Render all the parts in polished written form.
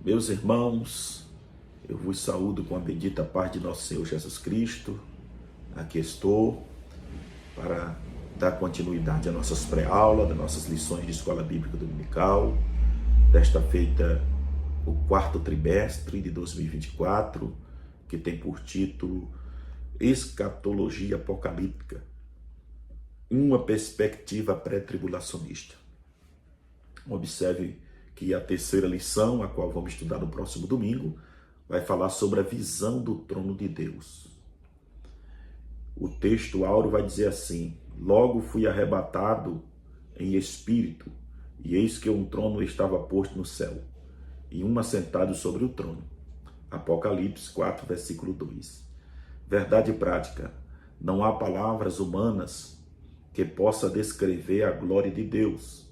Meus irmãos, eu vos saúdo com a bendita paz de nosso Senhor Jesus Cristo. Aqui estou para dar continuidade às nossas pré-aulas, das nossas lições de Escola Bíblica Dominical. Desta feita, o quarto trimestre de 2024, que tem por título Escatologia Apocalíptica, uma perspectiva pré-tribulacionista. Observe que a terceira lição, a qual vamos estudar no próximo domingo, vai falar sobre a visão do trono de Deus. O texto áureo vai dizer assim: logo fui arrebatado em espírito, e eis que um trono estava posto no céu, e um assentado sobre o trono. Apocalipse 4, versículo 2. Verdade prática: não há palavras humanas que possa descrever a glória de Deus,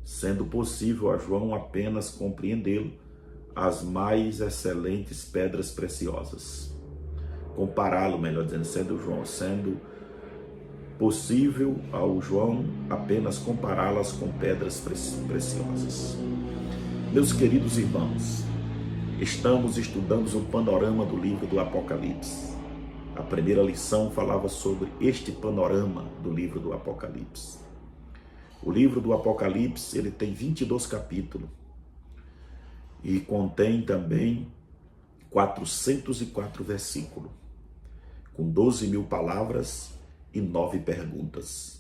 sendo possível a João apenas compreendê-lo, as mais excelentes pedras preciosas. Compará-lo, melhor dizendo, sendo possível ao João apenas compará-las com pedras preciosas. Meus queridos irmãos, estamos estudando o panorama do livro do Apocalipse. A primeira lição falava sobre este panorama do livro do Apocalipse. O livro do Apocalipse, ele tem 22 capítulos e contém também 404 versículos, com 12.000 palavras e 9 perguntas.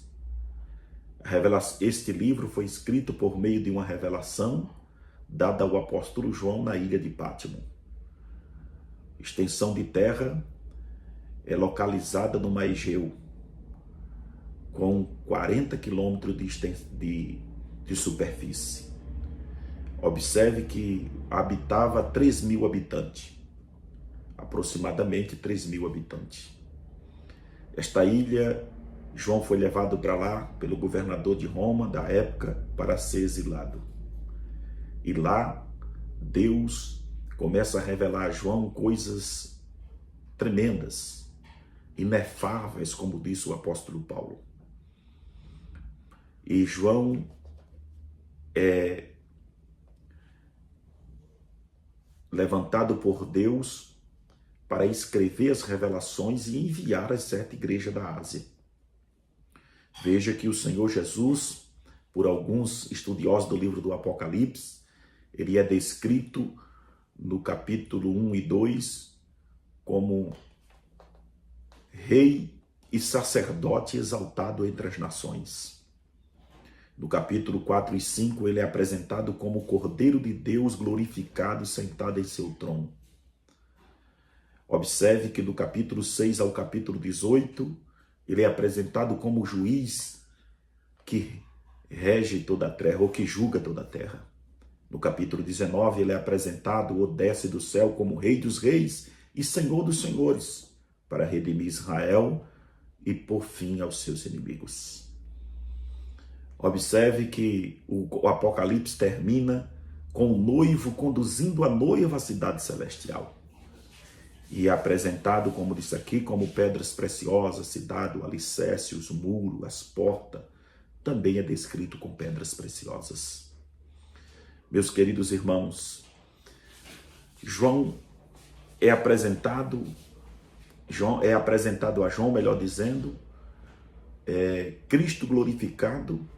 Este livro foi escrito por meio de uma revelação dada ao apóstolo João na ilha de Pátimo. Extensão de terra é localizada no Mar Egeu, com 40 quilômetros de superfície. Observe que habitava 3.000 habitantes, aproximadamente 3.000 habitantes. Esta ilha, João foi levado para lá pelo governador de Roma da época para ser exilado. E lá, Deus começa a revelar a João coisas tremendas, inefáveis, como disse o apóstolo Paulo. E João é levantado por Deus para escrever as revelações e enviar a certa igreja da Ásia. Veja que o Senhor Jesus, por alguns estudiosos do livro do Apocalipse, ele é descrito no capítulo 1 e 2 como rei e sacerdote exaltado entre as nações. No capítulo 4 e 5, ele é apresentado como o Cordeiro de Deus glorificado, sentado em seu trono. Observe que do capítulo 6 ao capítulo 18, ele é apresentado como o juiz que rege toda a terra, ou que julga toda a terra. No capítulo 19, ele é apresentado ou desce do céu como Rei dos Reis e Senhor dos Senhores, para redimir Israel e pôr fim aos seus inimigos. Observe que o Apocalipse termina com o noivo conduzindo a noiva à cidade celestial. E é apresentado, como disse aqui, como pedras preciosas, cidade, o alicerce, os muros, as portas, também é descrito com pedras preciosas. Meus queridos irmãos, João é apresentado a João, melhor dizendo, Cristo glorificado,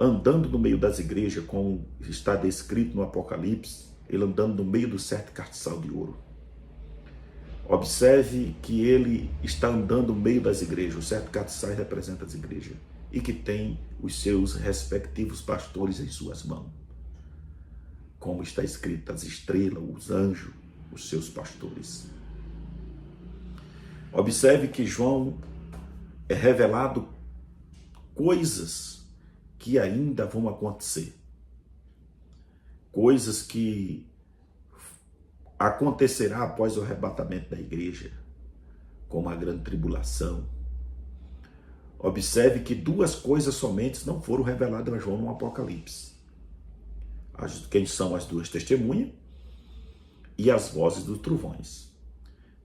andando no meio das igrejas, como está descrito no Apocalipse, ele andando no meio do sete castiçal de ouro. Observe que ele está andando no meio das igrejas, o sete castiçais representa as igrejas, e que tem os seus respectivos pastores em suas mãos. Como está escrito, as estrelas, os anjos, os seus pastores. Observe que João é revelado coisas que ainda vão acontecer. Coisas que acontecerá após o arrebatamento da igreja, como a grande tribulação. Observe que duas coisas somente não foram reveladas a João no Apocalipse. Quem são as duas testemunhas e as vozes dos trovões.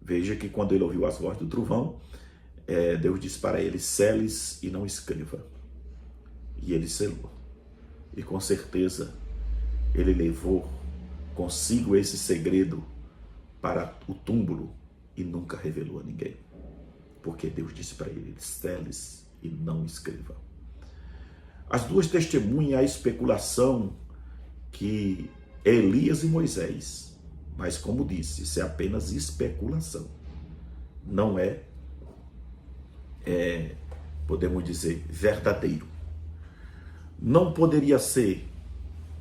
Veja que quando ele ouviu as vozes do trovão, Deus disse para ele: seles e não escreva. E ele selou. E com certeza ele levou consigo esse segredo para o túmulo e nunca revelou a ninguém. Porque Deus disse para ele, seles e não escreva. As duas testemunham a especulação que é Elias e Moisés, mas como disse, isso é apenas especulação. Não é, podemos dizer, verdadeiro. Não poderia ser,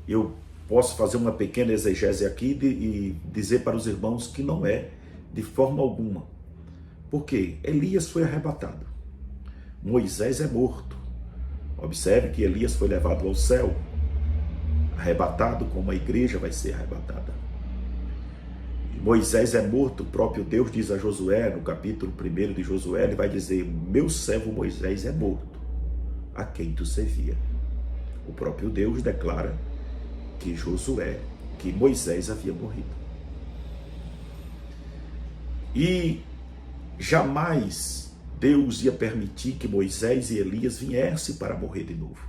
eu posso fazer uma pequena exegese aqui e dizer para os irmãos que não é de forma alguma. Porque Elias foi arrebatado, Moisés é morto. Observe que Elias foi levado ao céu, arrebatado como a igreja vai ser arrebatada. Moisés é morto, o próprio Deus diz a Josué, no capítulo 1 de Josué, ele vai dizer, meu servo Moisés é morto, a quem tu servia. O próprio Deus declara que Moisés havia morrido. E jamais Deus ia permitir que Moisés e Elias viessem para morrer de novo.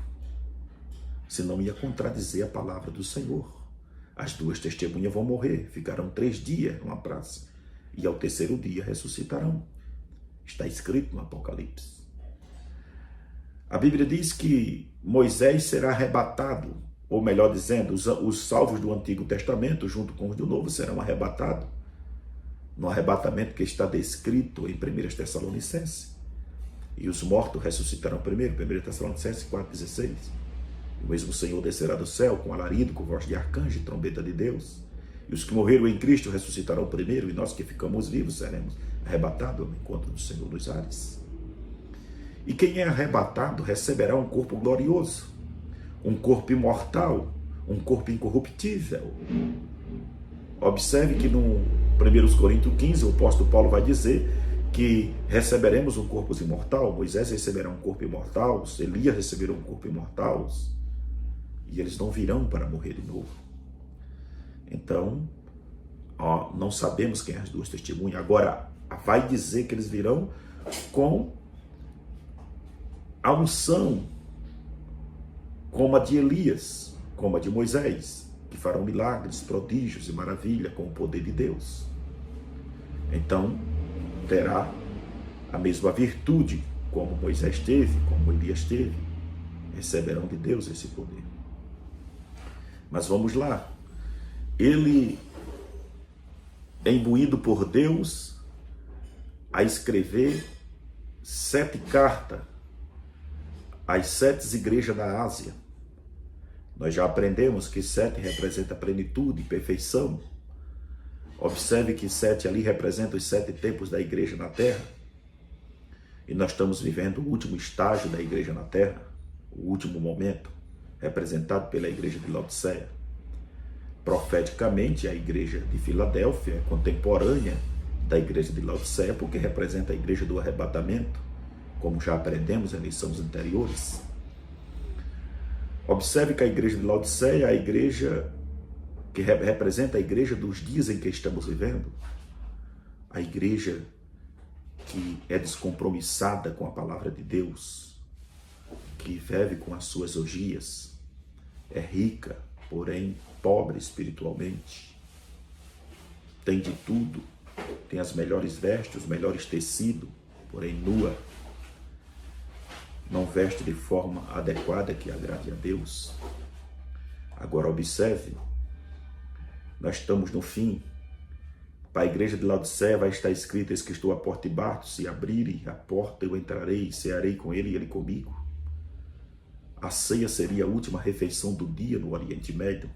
Senão ia contradizer a palavra do Senhor. As duas testemunhas vão morrer, ficarão 3 dias numa praça, e ao 3º dia ressuscitarão. Está escrito no Apocalipse. A Bíblia diz que Moisés será arrebatado, ou melhor dizendo, os salvos do Antigo Testamento, junto com os do Novo, serão arrebatados, no arrebatamento que está descrito em 1 Tessalonicenses. E os mortos ressuscitarão primeiro, 1 Tessalonicenses 4,16. O mesmo Senhor descerá do céu com alarido, com voz de arcanjo e trombeta de Deus. E os que morreram em Cristo ressuscitarão primeiro, e nós que ficamos vivos seremos arrebatados ao encontro do Senhor nos ares. E quem é arrebatado receberá um corpo glorioso, um corpo imortal, um corpo incorruptível. Observe que no 1 Coríntios 15, o apóstolo Paulo vai dizer que receberemos um corpo imortal, Moisés receberá um corpo imortal, Elias receberá um corpo imortal, e eles não virão para morrer de novo. Então, não sabemos quem é as duas testemunhas. Agora, vai dizer que eles virão com a unção, como a de Elias, como a de Moisés, que farão milagres, prodígios e maravilha com o poder de Deus. Então, terá a mesma virtude, como Moisés teve, como Elias teve. Receberão de Deus esse poder. Mas vamos lá. Ele é imbuído por Deus a escrever 7 cartas às 7 igrejas da Ásia. Nós já aprendemos que 7 representa plenitude e perfeição. Observe que 7 ali representa os 7 tempos da igreja na terra. E nós estamos vivendo o último estágio da igreja na terra, o último momento, representado pela igreja de Laodiceia. Profeticamente, a igreja de Filadélfia é contemporânea da igreja de Laodiceia, porque representa a igreja do arrebatamento, como já aprendemos em lições anteriores. Observe que a igreja de Laodiceia é a igreja que representa a igreja dos dias em que estamos vivendo, a igreja que é descompromissada com a palavra de Deus, que vive com as suas orgias, é rica, porém pobre espiritualmente, tem de tudo, tem as melhores vestes, os melhores tecidos, porém nua, não veste de forma adequada que agrade a Deus. Agora observe, nós estamos no fim. Para a igreja de Laodiceia vai estar escrito: eis que estou à porta e bato, se abrirem a porta eu entrarei, cearei com ele e ele comigo. A ceia seria a última refeição do dia no Oriente Médio.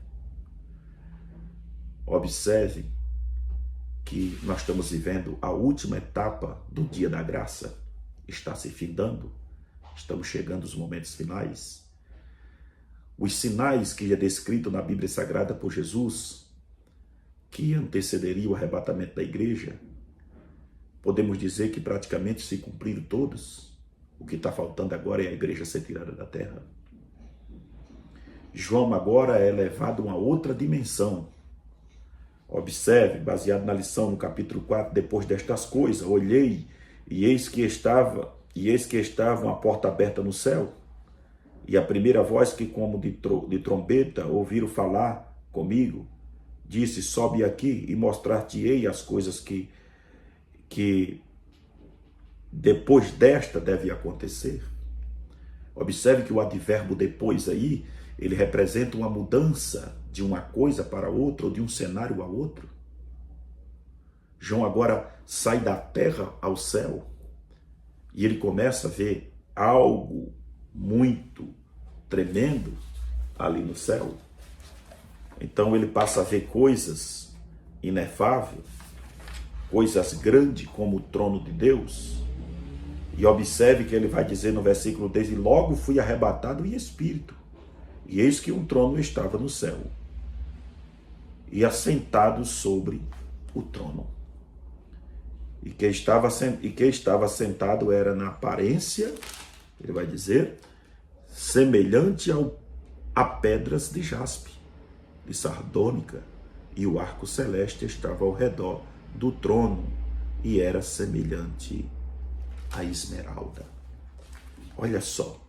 Observe que nós estamos vivendo a última etapa do dia da graça. Está se findando. Estamos chegando aos momentos finais. Os sinais que é descrito na Bíblia Sagrada por Jesus, que antecederia o arrebatamento da igreja, podemos dizer que praticamente se cumpriram todos. O que está faltando agora é a igreja ser tirada da terra. João agora é levado a uma outra dimensão. Observe, baseado na lição no capítulo 4, depois destas coisas, olhei e eis que estava uma porta aberta no céu, e a primeira voz que como de trombeta ouviram falar comigo, disse: sobe aqui e mostrar-te-ei as coisas que depois desta deve acontecer. Observe que o advérbio depois aí, ele representa uma mudança de uma coisa para outra, ou de um cenário a outro. João agora sai da terra ao céu e ele começa a ver algo muito tremendo ali no céu. Então ele passa a ver coisas inefáveis, coisas grandes como o trono de Deus. E observe que ele vai dizer no versículo 10: e logo fui arrebatado em espírito, e eis que um trono estava no céu, e assentado sobre o trono. E que estava sentado era na aparência, ele vai dizer, semelhante a pedras de jaspe, de sardônica, e o arco celeste estava ao redor do trono, e era semelhante a esmeralda. Olha só,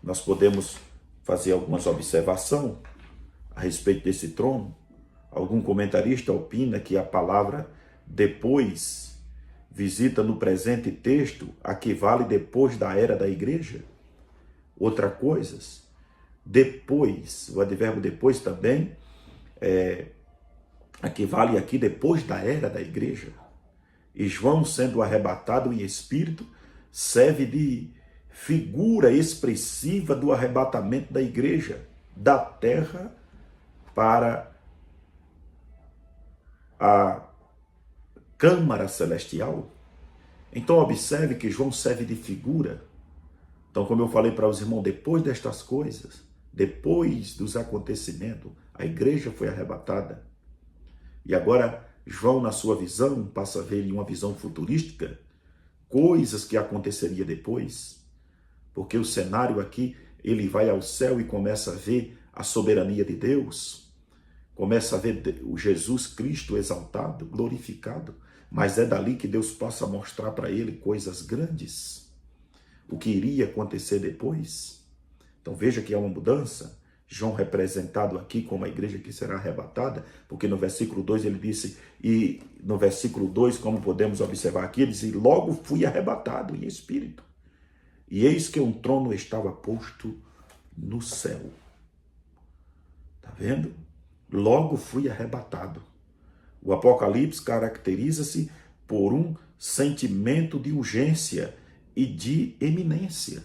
nós podemos fazer algumas observações a respeito desse trono. Algum comentarista opina que a palavra depois, visita no presente texto, equivale depois da era da igreja. Outra coisa, depois, o advérbio depois também equivale aqui depois da era da igreja. E João, sendo arrebatado em espírito, serve de figura expressiva do arrebatamento da igreja, da terra para a câmara celestial. Então observe que João serve de figura. Então, como eu falei para os irmãos, depois destas coisas, depois dos acontecimentos, a igreja foi arrebatada. E agora João, na sua visão, passa a ver em uma visão futurística coisas que aconteceria depois, porque o cenário aqui, ele vai ao céu e começa a ver a soberania de Deus, começa a ver o Jesus Cristo exaltado, glorificado, mas é dali que Deus possa mostrar para ele coisas grandes, o que iria acontecer depois. Então veja que há uma mudança. João representado aqui como a igreja que será arrebatada, porque no versículo 2 ele disse, e no versículo 2, como podemos observar aqui, ele diz: logo fui arrebatado em espírito, e eis que um trono estava posto no céu. Está vendo? Logo fui arrebatado. O Apocalipse caracteriza-se por um sentimento de urgência e de eminência.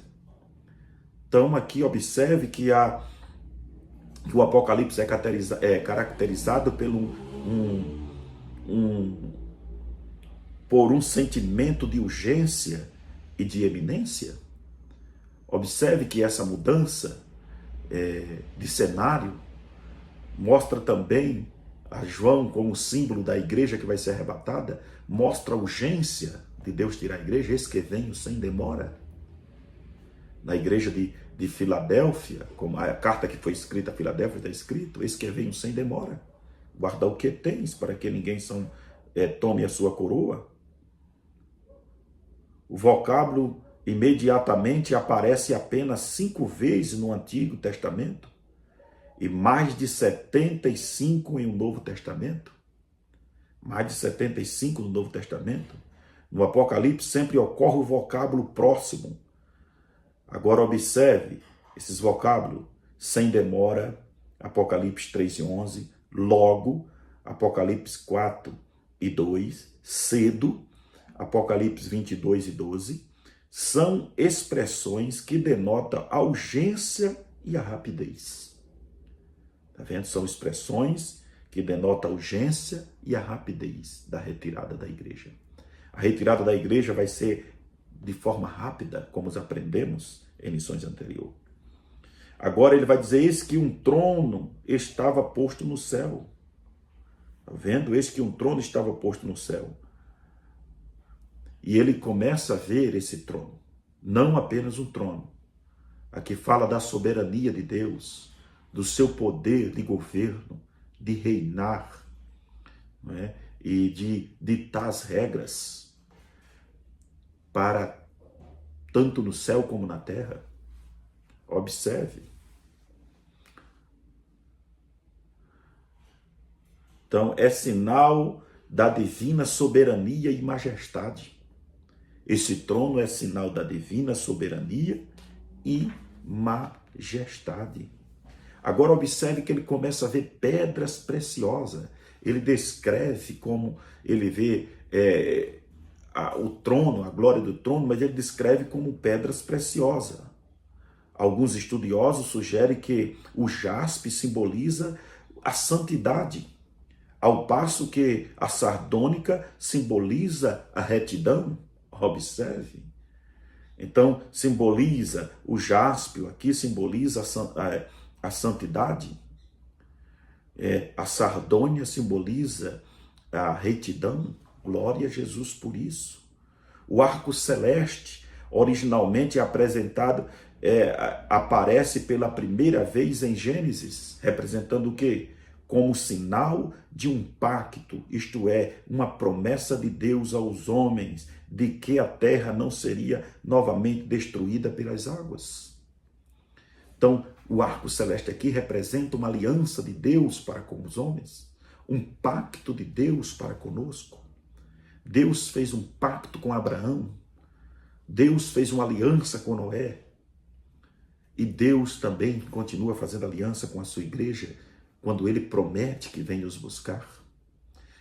Então aqui observe que o Apocalipse é caracterizado por um sentimento de urgência e de eminência. Observe que essa mudança de cenário mostra também a João como símbolo da igreja que vai ser arrebatada, mostra a urgência de Deus tirar a igreja. Eis que venho sem demora. Na igreja de Filadélfia, como a carta que foi escrita a Filadélfia está escrito: eis que venho sem demora, guarda o que tens, para que ninguém tome a sua coroa. O vocábulo imediatamente aparece apenas 5 vezes no Antigo Testamento e mais de 75 em o Novo Testamento. Mais de 75 no Novo Testamento. No Apocalipse sempre ocorre o vocábulo próximo. Agora observe esses vocábulos: sem demora, Apocalipse 3 e 11, logo, Apocalipse 4 e 2, cedo, Apocalipse 22 e 12, são expressões que denotam a urgência e a rapidez. Está vendo? São expressões que denotam a urgência e a rapidez da retirada da igreja. A retirada da igreja vai ser de forma rápida, como aprendemos em lições anteriores. Agora ele vai dizer: eis que um trono estava posto no céu. Está vendo? Eis que um trono estava posto no céu. E ele começa a ver esse trono, não apenas um trono. Aqui fala da soberania de Deus, do seu poder de governo, de reinar, não é? E de ditar as regras para tanto no céu como na terra. Observe. Então, é sinal da divina soberania e majestade. Esse trono é sinal da divina soberania e majestade. Agora observe que ele começa a ver pedras preciosas. Ele descreve como ele vê o trono, a glória do trono, mas ele descreve como pedras preciosas. Alguns estudiosos sugerem que o jaspe simboliza a santidade, ao passo que a sardônica simboliza a retidão. Observe. Então, simboliza o jaspio, aqui simboliza a santidade. A sardônia simboliza a retidão. Glória a Jesus por isso. O arco celeste, originalmente apresentado, aparece pela primeira vez em Gênesis, representando o quê? Como sinal de um pacto, isto é, uma promessa de Deus aos homens, de que a terra não seria novamente destruída pelas águas. Então, o arco celeste aqui representa uma aliança de Deus para com os homens, um pacto de Deus para conosco. Deus fez um pacto com Abraão, Deus fez uma aliança com Noé, e Deus também continua fazendo aliança com a sua igreja, quando ele promete que vem nos buscar.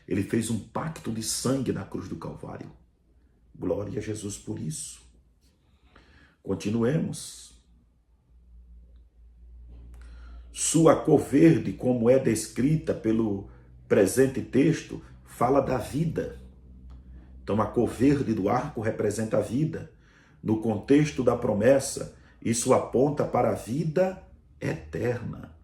Ele fez um pacto de sangue na cruz do Calvário. Glória a Jesus por isso. Continuemos. Sua cor verde, como é descrita pelo presente texto, fala da vida. Então a cor verde do arco representa a vida. No contexto da promessa, isso aponta para a vida eterna.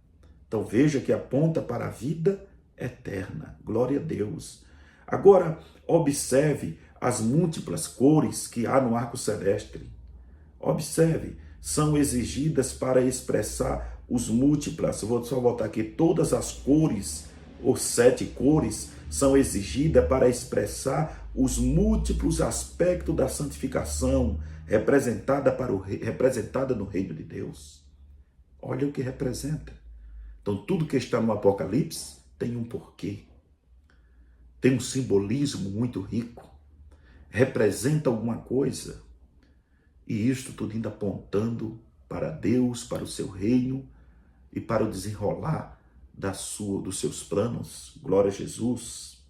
Então veja que aponta para a vida eterna. Glória a Deus. Agora, observe as múltiplas cores que há no arco celeste. Observe, são exigidas para expressar os múltiplas. Vou só botar aqui, todas as cores, ou 7 cores, são exigidas para expressar os múltiplos aspectos da santificação representada no reino de Deus. Olha o que representa. Então, tudo que está no Apocalipse tem um porquê. Tem um simbolismo muito rico. Representa alguma coisa. E isto tudo ainda apontando para Deus, para o seu reino e para o desenrolar dos seus planos. Glória a Jesus.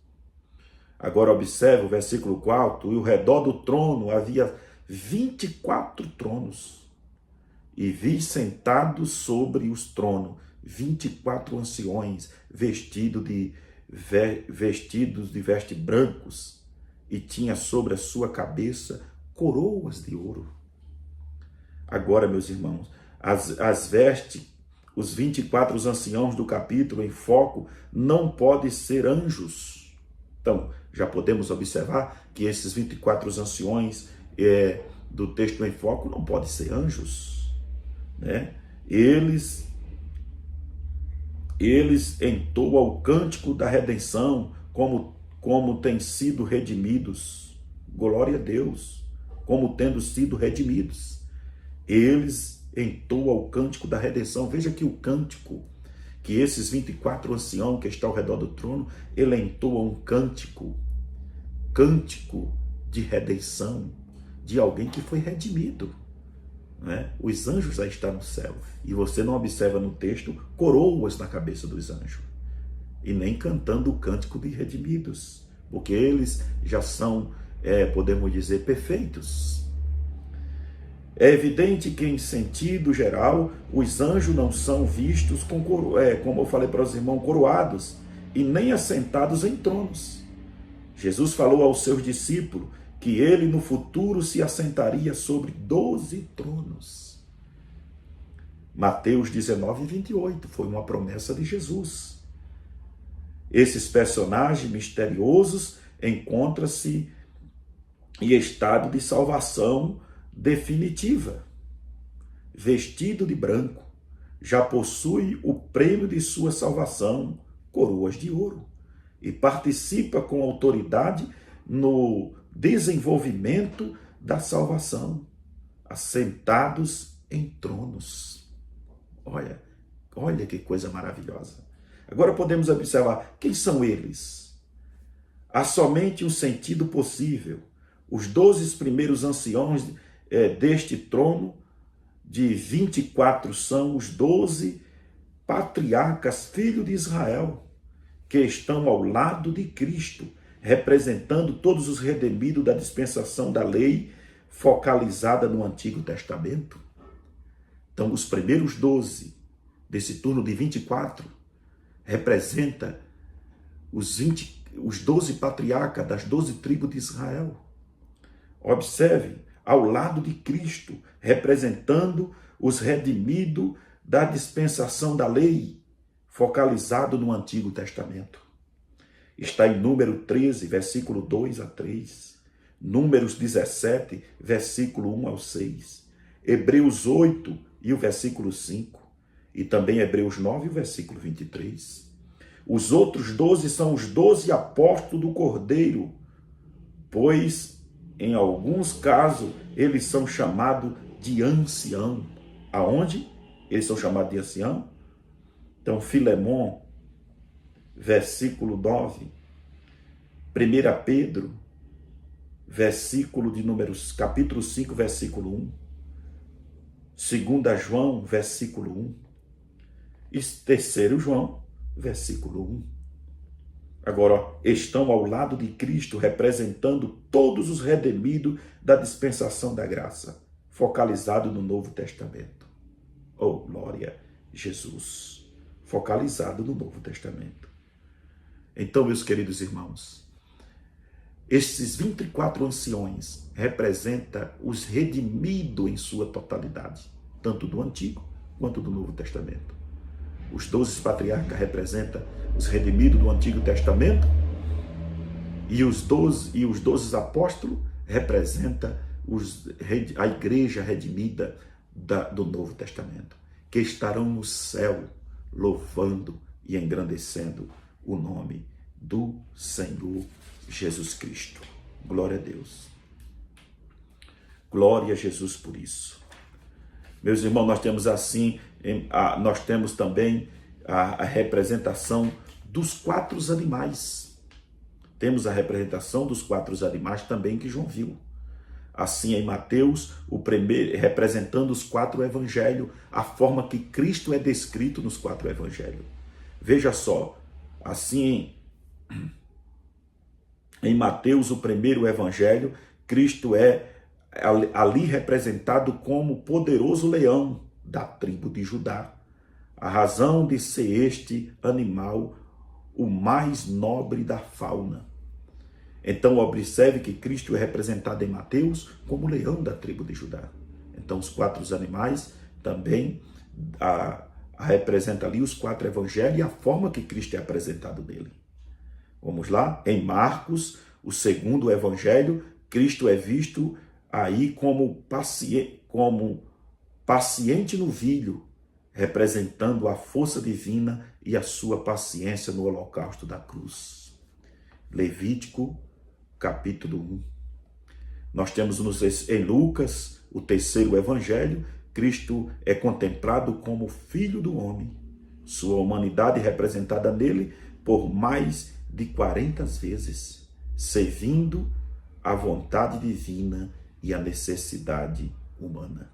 Agora observe o versículo 4. E ao redor do trono havia 24 tronos. E vi sentados sobre os tronos 24 anciões, vestidos de vestes brancos, e tinha sobre a sua cabeça coroas de ouro. Agora, meus irmãos, as vestes, os 24 anciãos do capítulo em foco não podem ser anjos. Então, já podemos observar que esses 24 anciões do texto em foco não podem ser anjos, né? Eles entoam o cântico da redenção, como têm sido redimidos. Glória a Deus, como tendo sido redimidos. Eles entoam o cântico da redenção. Veja que o cântico, que esses 24 anciãos que estão ao redor do trono, ele entoa um cântico de redenção, de alguém que foi redimido. Né? Os anjos já estão no céu, e você não observa no texto coroas na cabeça dos anjos, e nem cantando o cântico de redimidos, porque eles já são, podemos dizer, perfeitos. É evidente que, em sentido geral, os anjos não são vistos como eu falei para os irmãos, coroados, e nem assentados em tronos. Jesus falou aos seus discípulos que ele no futuro se assentaria sobre 12 tronos. Mateus 19, 28, foi uma promessa de Jesus. Esses personagens misteriosos encontram-se em estado de salvação definitiva. Vestido de branco, já possui o prêmio de sua salvação, coroas de ouro, e participa com autoridade no desenvolvimento da salvação, assentados em tronos. Olha que coisa maravilhosa. Agora podemos observar quem são eles. Há somente um sentido possível. Os 12 primeiros anciões deste trono de 24 são os 12 patriarcas, filhos de Israel, que estão ao lado de Cristo, representando todos os redimidos da dispensação da lei, focalizada no Antigo Testamento. Então, os primeiros 12 desse turno de 24 representa os 12 patriarcas das 12 tribos de Israel. Observe, ao lado de Cristo, representando os redimidos da dispensação da lei, focalizado no Antigo Testamento. Está em Número 13, versículo 2 a 3. Números 17, versículo 1 ao 6. Hebreus 8 e o versículo 5. E também Hebreus 9 e o versículo 23. Os outros 12 são os 12 apóstolos do Cordeiro, pois, em alguns casos, eles são chamados de ancião. Aonde eles são chamados de ancião? Então, Filemon, versículo 9. 1 Pedro, versículo de Números, capítulo 5, versículo 1. 2 João, versículo 1. E 3 João, versículo 1. Agora, estão ao lado de Cristo, representando todos os redimidos da dispensação da graça, focalizado no Novo Testamento. Oh, glória a Jesus! Focalizado no Novo Testamento. Então, meus queridos irmãos, esses 24 anciões representam os redimidos em sua totalidade, tanto do Antigo quanto do Novo Testamento. Os 12 patriarcas representam os redimidos do Antigo Testamento e os 12 apóstolos representam a igreja redimida do Novo Testamento, que estarão no céu louvando e engrandecendo o nome do Senhor Jesus Cristo. Glória a Deus. Glória a Jesus por isso. Meus irmãos, nós temos também a representação dos 4 animais. Temos a representação dos 4 animais também que João viu. Assim, em Mateus, o primeiro, representando os 4 evangelhos, a forma que Cristo é descrito nos 4 evangelhos. Veja só, assim, em Mateus, o primeiro evangelho, Cristo é ali representado como poderoso leão da tribo de Judá. A razão de ser este animal o mais nobre da fauna. Então, observe que Cristo é representado em Mateus como leão da tribo de Judá. Então, os 4 animais também representa ali os 4 evangelhos e a forma que Cristo é apresentado nele. Vamos lá? Em Marcos, o segundo evangelho, Cristo é visto aí como paciente novilho, representando a força divina e a sua paciência no holocausto da cruz. Levítico, capítulo 1. Nós temos em Lucas, o terceiro evangelho, Cristo é contemplado como filho do homem. Sua humanidade representada nele por mais de 40 vezes, servindo a vontade divina e a necessidade humana.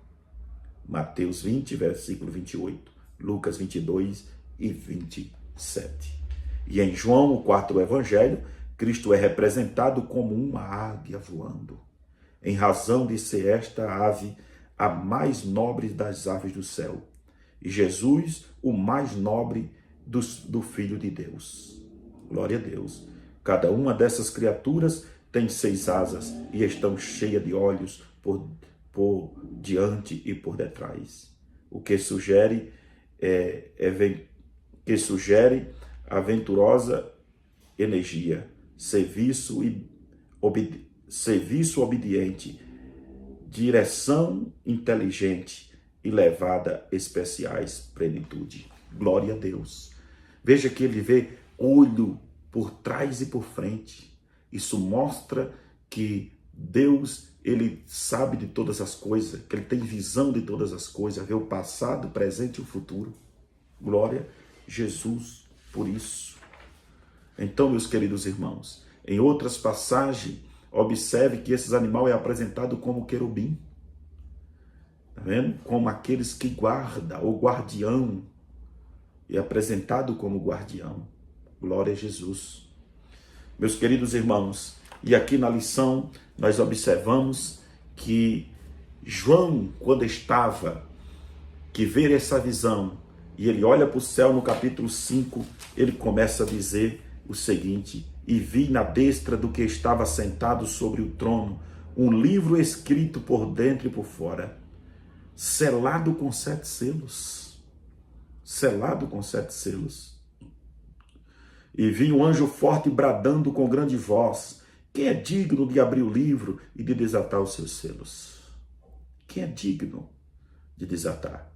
Mateus 20, versículo 28, Lucas 22 e 27. E em João, o 4º evangelho, Cristo é representado como uma águia voando, em razão de ser esta ave a mais nobre das aves do céu, e Jesus, o mais nobre do Filho de Deus. Glória a Deus. Cada uma dessas criaturas tem 6 asas e estão cheias de olhos por diante e por detrás. O que sugere aventurosa energia, serviço obediente, direção inteligente e levada especiais plenitude. Glória a Deus. Veja que ele vê olho por trás e por frente. Isso mostra que Deus, ele sabe de todas as coisas, que ele tem visão de todas as coisas, vê o passado, o presente e o futuro. Glória a Jesus. por isso. Então, meus queridos irmãos, em outras passagens, observe que esse animal é apresentado como querubim. Está vendo? Como aqueles que guarda, ou guardião. É apresentado como guardião. Glória a Jesus. Meus queridos irmãos, e aqui na lição nós observamos que João, quando estava, que vê essa visão, e ele olha para o céu no capítulo 5, ele começa a dizer o seguinte: e vi na destra do que estava sentado sobre o trono um livro escrito por dentro e por fora, selado com 7 selos. Selado com 7 selos. E vi um anjo forte bradando com grande voz: quem é digno de abrir o livro e de desatar os seus selos? Quem é digno de desatar?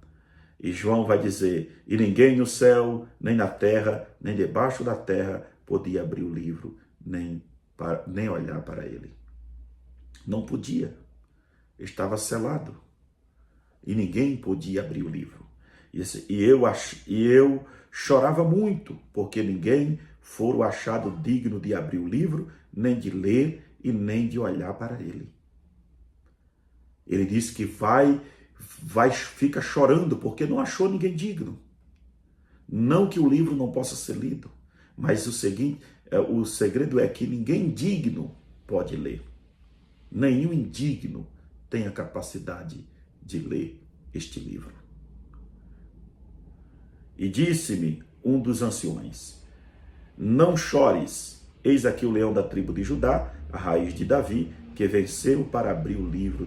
E João vai dizer: e ninguém no céu, nem na terra, nem debaixo da terra podia abrir o livro, nem olhar para ele. Não podia. Estava selado. E ninguém podia abrir o livro. E eu chorava muito, porque ninguém fora achado digno de abrir o livro, nem de ler e nem de olhar para ele. Ele disse que fica chorando porque não achou ninguém digno. Não que o livro não possa ser lido, mas o segredo é que ninguém digno pode ler. Nenhum indigno tem a capacidade de ler este livro. E disse-me um dos anciões: não chores, eis aqui o leão da tribo de Judá, a raiz de Davi, que venceu para abrir o livro e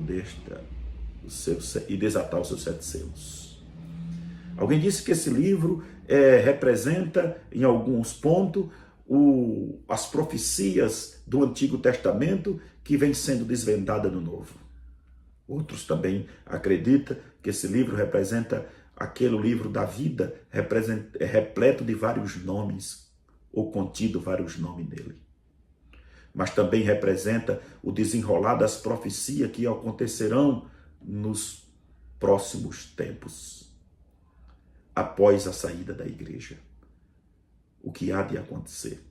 desatar os seus 7 selos. Alguém disse que esse livro representa, em alguns pontos, as profecias do Antigo Testamento que vem sendo desvendada no Novo. Outros também acreditam que esse livro representa aquele livro da vida, repleto de vários nomes, ou contido vários nomes nele. Mas também representa o desenrolar das profecias que acontecerão nos próximos tempos, após a saída da igreja. O que há de acontecer.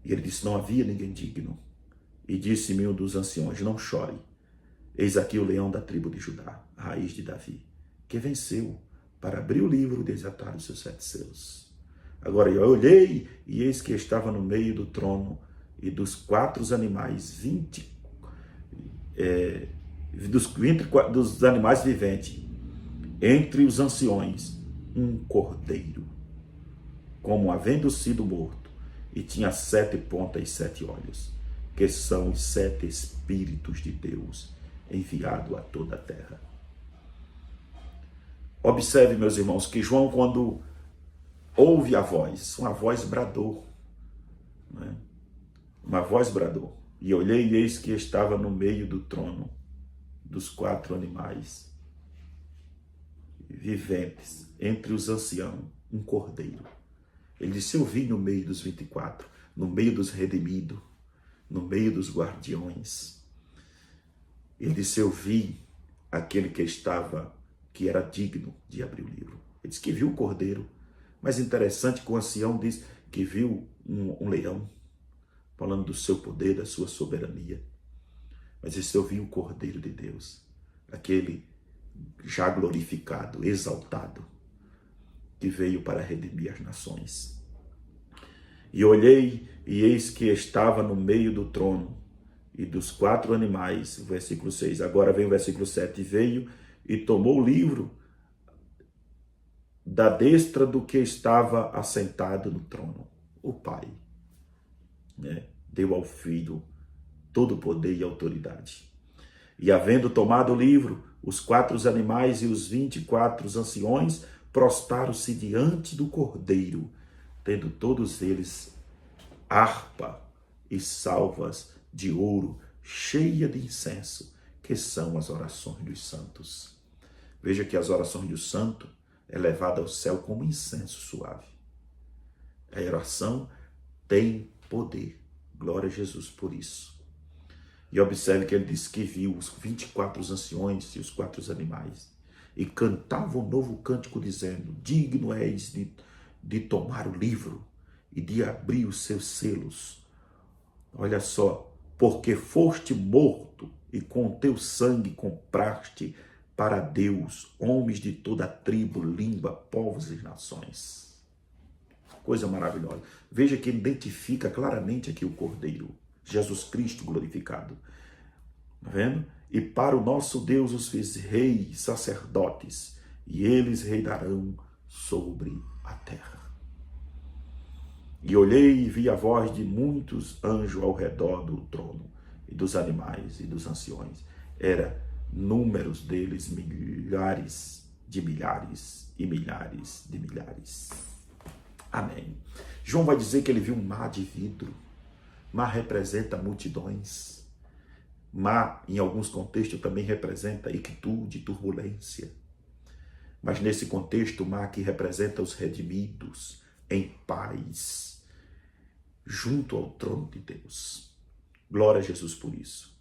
E ele disse: não havia ninguém digno. E disse-me um dos anciões: não chore, eis aqui o leão da tribo de Judá, a raiz de Davi, que venceu para abrir o livro e desatar os seus 7 selos. Agora eu olhei, e eis que estava no meio do trono e dos 4 animais, dos animais viventes, entre os anciões, um cordeiro, como havendo sido morto, e tinha 7 pontas e 7 olhos, que são os 7 Espíritos de Deus, enviado a toda a terra. Observe, meus irmãos, que João, quando ouve a voz, uma voz bradou, né? Uma voz bradou. E olhei, e eis que estava no meio do trono dos 4 animais viventes, entre os anciãos, um cordeiro. Ele disse: eu vi no meio dos 24, no meio dos redimidos, no meio dos guardiões. Ele disse: eu vi aquele que era digno de abrir o livro. Ele disse que viu o cordeiro. Mas interessante que o ancião diz que viu um leão, falando do seu poder, da sua soberania. Mas esse eu vi o Cordeiro de Deus, aquele já glorificado, exaltado, que veio para redimir as nações. E olhei, e eis que estava no meio do trono e dos 4 animais, versículo 6. Agora vem o versículo 7. Veio e tomou o livro da destra do que estava assentado no trono, o Pai. Deu ao Filho todo o poder e autoridade. E havendo tomado o livro, os 4 animais e os 24 anciões prostraram-se diante do Cordeiro, tendo todos eles harpa e salvas de ouro, cheia de incenso, que são as orações dos santos. Veja que as orações do santo é levada ao céu como incenso suave. A oração tem poder. Glória a Jesus por isso. E observe que ele diz que viu os 24 anciões e os 4 animais, e cantavam um novo cântico dizendo: digno és de tomar o livro e de abrir os seus selos. Olha só, porque foste morto e com teu sangue compraste para Deus homens de toda tribo, língua, povos e nações. Coisa maravilhosa. Veja que identifica claramente aqui o Cordeiro, Jesus Cristo glorificado. Está vendo? E para o nosso Deus os fez reis, sacerdotes, e eles reinarão sobre a terra. E olhei e vi a voz de muitos anjos ao redor do trono, e dos animais e dos anciões. Era números deles milhares de milhares e milhares de milhares. Amém. João vai dizer que ele viu um mar de vidro. Mar representa multidões. Mar, em alguns contextos, também representa ictude, turbulência. Mas nesse contexto, o mar aqui representa os redimidos, em paz, junto ao trono de Deus. Glória a Jesus por isso.